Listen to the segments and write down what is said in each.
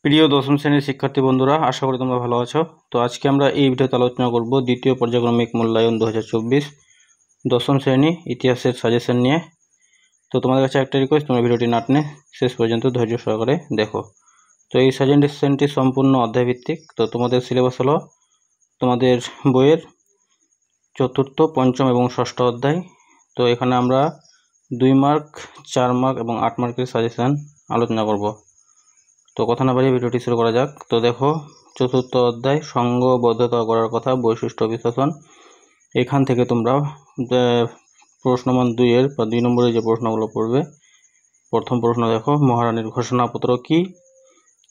প্রিয় দশম শ্রেণীর শিক্ষার্থী বন্ধুরা, আশা করি তোমরা ভালো আছো। তো আজকে আমরা এই ভিডিওতে আলোচনা করব দ্বিতীয় পর্যায়ক্রমিক মূল্যায়ন 2024 দশম শ্রেণী ইতিহাসের সাজেশন নিয়ে। তো তোমাদের কাছে একটা রিকোয়েস্ট, তোমরা ভিডিওটি না টেনে শেষ পর্যন্ত ধৈর্য সহকারে দেখো। তো এই সাজেশনটি সম্পূর্ণ অধ্যায়ভিত্তিক। তো তোমাদের সিলেবাস হলো তোমাদের বইয়ের চতুর্থ, পঞ্চম এবং ষষ্ঠ অধ্যায়। তো এখানে আমরা 2 মার্ক, 4 মার্ক এবং 8 মার্কের সাজেশন আলোচনা করব। তো কথা না বাড়িয়ে ভিডিওটি শুরু করা যাক। তো দেখো, চতুর্থ অধ্যায় সংঘবদ্ধতা করার কথা, বৈশিষ্ট্য বিশ্লেষণ। এখান থেকে তোমরা প্রশ্নমান 2-এর বা 2 নম্বরের যে প্রশ্নগুলো পড়বে। প্রথম প্রশ্ন দেখো, মহারানীর ঘোষণাপত্র কি?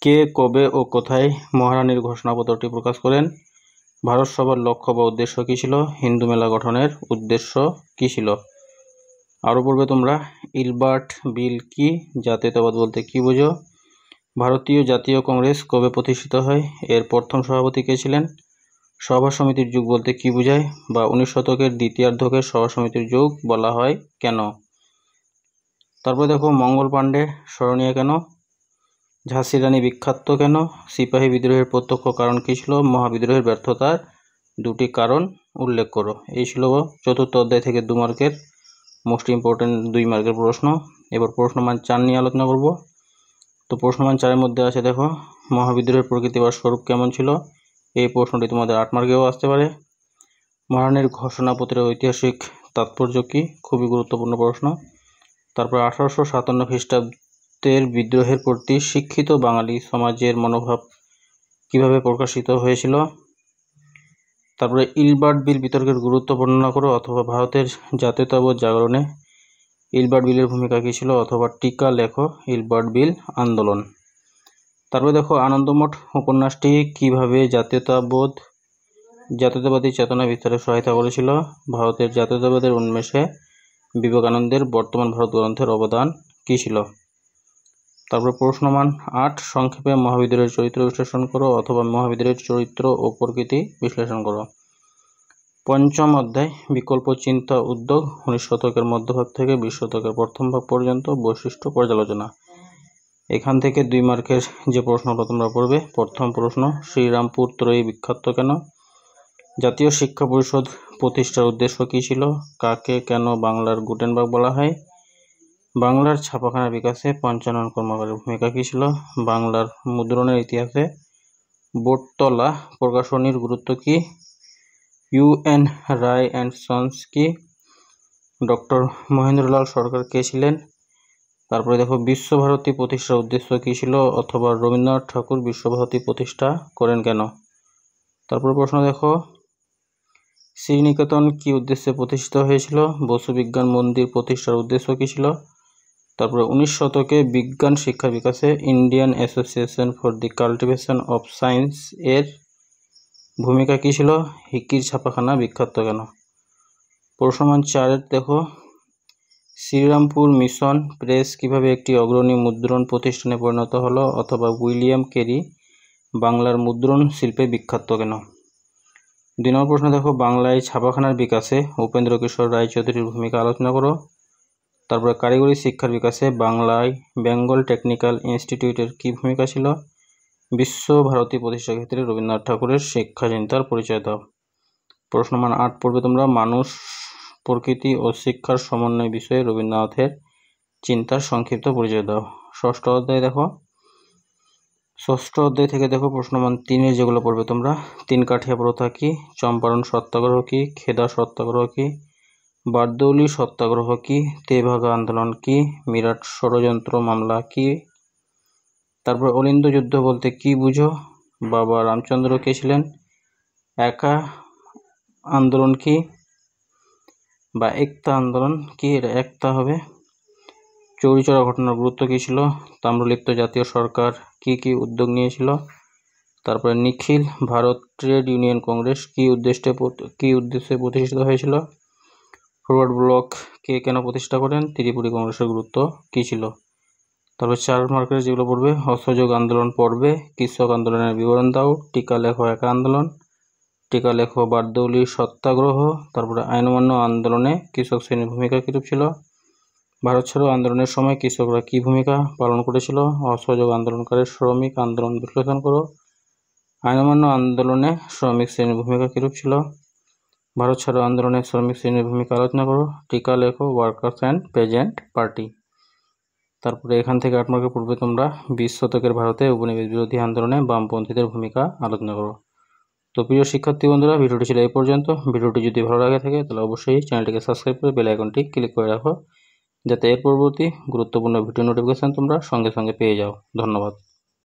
কে, কবে ও কোথায় মহারানীর ঘোষণাপত্রটি প্রকাশ করেন? ভারত সভার লক্ষ্য বা উদ্দেশ্য কী ছিল? হিন্দু মেলা গঠনের উদ্দেশ্য কী ছিল? আরও পড়বে তোমরা, ইলবার্ট বিল কি? জাতীয়তাবাদ বলতে কী বোঝো? ভারতীয় জাতীয় কংগ্রেস কবে প্রতিষ্ঠিত হয়? এর প্রথম সভাপতি কে ছিলেন? সভা সমিতির যুগ বলতে কী বোঝায়? বা 19 শতকের দ্বিতীয়ার্ধকে সভা সমিতির যুগ বলা হয় কেন? তারপরে দেখো, মঙ্গল পাণ্ডে স্মরণীয় কেন? ঝাঁসির রানী বিখ্যাত কেন? সিপাহী বিদ্রোহের প্রত্যক্ষ কারণ কী ছিল? মহাবিদ্রোহের ব্যর্থতার 2টি কারণ উল্লেখ করো। এই ছিল চতুর্থ অধ্যায় থেকে 2 মার্কের মোস্ট ইম্পর্টেন্ট 2 মার্কের প্রশ্ন। এবার প্রশ্নমান 4 নিয়ে আলোচনা করব। তো প্রশ্নমান 4-এর মধ্যে আছে দেখো, মহাবিদ্রোহের প্রকৃতি বা স্বরূপ কেমন ছিল? এই প্রশ্নটি তোমাদের 8 মার্কেও আসতে পারে। মহারানীর ঘোষণাপত্রের ঐতিহাসিক তাৎপর্য কী? খুবই গুরুত্বপূর্ণ প্রশ্ন। তারপর 1857 খ্রিস্টাব্দের বিদ্রোহের প্রতি শিক্ষিত বাঙালি সমাজের মনোভাব কিভাবে প্রকাশিত হয়েছিল? তারপরে ইলবার্ট বিল বিতর্কের গুরুত্ব বর্ণনা করো, অথবা ভারতের জাতীয়তাবোধ জাগরণে ইলবার্ট বিলের ভূমিকা কী ছিল? অথবা টিকা লেখো ইলবার্ট বিল আন্দোলন। তারপরে দেখো, আনন্দমঠ উপন্যাসটি কিভাবে জাতীয়তাবাদী চেতনা বিস্তারে সহায়তা করেছিল? ভারতের জাতীয়তাবাদের উন্মেষে বিবেকানন্দের বর্তমান ভারত গ্রন্থের অবদান কী ছিল? তারপর প্রশ্নমান 8, সংক্ষেপে মহাবিদ্রোহের চরিত্র বিশ্লেষণ করো, অথবা মহাবিদ্রোহের চরিত্র ও প্রকৃতি বিশ্লেষণ করো। পঞ্চম অধ্যায়, বিকল্প চিন্তা উদ্যোগ, 19 শতকের মধ্যভাগ থেকে 20 শতকের প্রথম ভাগ পর্যন্ত বৈশিষ্ট্য পর্যালোচনা। এখান থেকে 2 মার্কের যে প্রশ্নগুলো তোমরা পড়বে। প্রথম প্রশ্ন, শ্রীরামপুর ত্রয়ী বিখ্যাত কেন? জাতীয় শিক্ষা পরিষদ প্রতিষ্ঠার উদ্দেশ্য কী ছিল? কাকে কেন বাংলার গুটেনবার্গ বলা হয়? বাংলার ছাপাখানার বিকাশে পঞ্চানন কর্মকারের ভূমিকা কী ছিল? বাংলার মুদ্রণের ইতিহাসে বোটতলা প্রকাশনীর গুরুত্ব কী? ইউ.এন. রায় অ্যান্ড সন্স কি? ডক্টর মহেন্দ্রলাল সরকার কে ছিলেন? তারপরে দেখো, বিশ্বভারতী প্রতিষ্ঠার উদ্দেশ্য কী ছিল? অথবা রবীন্দ্রনাথ ঠাকুর বিশ্বভারতী প্রতিষ্ঠা করেন কেন? তারপরে প্রশ্ন দেখো, শ্রীনিকেতন কি উদ্দেশ্যে প্রতিষ্ঠিত হয়েছিল? বসু বিজ্ঞান মন্দির প্রতিষ্ঠার উদ্দেশ্য কী ছিল? তারপরে 19 শতকে বিজ্ঞান শিক্ষা বিকাশে Indian association for the cultivation of science এর ভূমিকা কী ছিল? হিকির ছাপাখানা বিখ্যাত কেন? প্রশ্নমান 4-এর দেখো, শ্রীরামপুর মিশন প্রেস কিভাবে একটি অগ্রণী মুদ্রণ প্রতিষ্ঠানে পরিণত হলো? অথবা উইলিয়াম কেরি বাংলার মুদ্রণ শিল্পে বিখ্যাত কেন? 2 নম্বর প্রশ্ন দেখো, বাংলায় ছাপাখানার বিকাশে উপেন্দ্র কিশোর রায়চৌধুরীর ভূমিকা আলোচনা করো। তারপরে কারিগরি শিক্ষার বিকাশে বাংলায় বেঙ্গল টেকনিক্যাল ইনস্টিটিউটের কী ভূমিকা ছিল? বিশ্বভারতী প্রতিষ্ঠার ক্ষেত্রে রবীন্দ্রনাথ ঠাকুরের শিক্ষা চিন্তার পরিচয় দাও। প্রশ্নমান 8 পড়বে তোমরা, মানুষ, প্রকৃতি ও শিক্ষার সমন্বয় বিষয়ে রবীন্দ্রনাথের চিন্তার সংক্ষিপ্ত পরিচয় দাও। ষষ্ঠ অধ্যায় দেখো, ষষ্ঠ অধ্যায় থেকে দেখো প্রশ্নমান 3-এর যেগুলো পড়বে তোমরা। 3 কাঠিয়া প্রথা কি? চম্পারণ সত্যাগ্রহ কি? খেদা সত্যাগ্রহ কি? বারদৌলি সত্যাগ্রহ কি? তেভাগা আন্দোলন কি? মিরাট ষড়যন্ত্র মামলা কি? তারপর অলিন্দ যুদ্ধ বলতে কি বুঝো? বাবা রামচন্দ্র কে ছিলেন? একা আন্দোলন কি? বা একতা আন্দোলন কি? এটা একতা হবে। চৌরিচৌরা ঘটনার গুরুত্ব কী ছিল? তাম্রলিপ্ত জাতীয় সরকার কি কি উদ্যোগ নিয়েছিল? তারপরে নিখিল ভারত ট্রেড ইউনিয়ন কংগ্রেস কি উদ্দেশ্যে প্রতিষ্ঠিত হয়েছিল? ফরওয়ার্ড ব্লক কে কেন প্রতিষ্ঠা করেন? ত্রিপুরী কংগ্রেসের গুরুত্ব কী ছিল? তারপর 4 মার্কের যেগুলো পড়বে, অসহযোগ আন্দোলন পড়বে কৃষক আন্দোলনের বিবরণ দাও। টিকা লেখো একা আন্দোলন। টিকা লেখো বারদৌলি সত্যাগ্রহ। তারপরে আইন অমান্য আন্দোলনে কৃষক শ্রেণীর ভূমিকা কীরূপ ছিল? ভারত ছাড়ো আন্দোলনের সময় কৃষকরা কী ভূমিকা পালন করেছিল? অসহযোগ আন্দোলনকারী শ্রমিক আন্দোলন বিশ্লেষণ করো। আইন অমান্য আন্দোলনে শ্রমিক শ্রেণীর ভূমিকা কীরূপ ছিল? ভারত ছাড়ো আন্দোলনে শ্রমিক শ্রেণীর ভূমিকা আলোচনা করো। টিকা লেখো ওয়ার্কার্স অ্যান্ড পেজেন্ট পার্টি। তারপরে এখান থেকে 8 মার্কের পূর্বে তোমরা 20 শতকের ভারতে উপনিবেশ বিরোধী আন্দোলনে বামপন্থীদের ভূমিকা আলোচনা করো। তো প্রিয় শিক্ষার্থী বন্ধুরা, ভিডিওটি ছিল এই পর্যন্ত। ভিডিওটি যদি ভালো লাগে থাকে তাহলে অবশ্যই চ্যানেলটিকে সাবস্ক্রাইব করে বেল আইকনটি ক্লিক করে রাখো, যাতে এর পরবর্তী গুরুত্বপূর্ণ ভিডিও নোটিফিকেশন তোমরা সঙ্গে সঙ্গে পেয়ে যাও। ধন্যবাদ।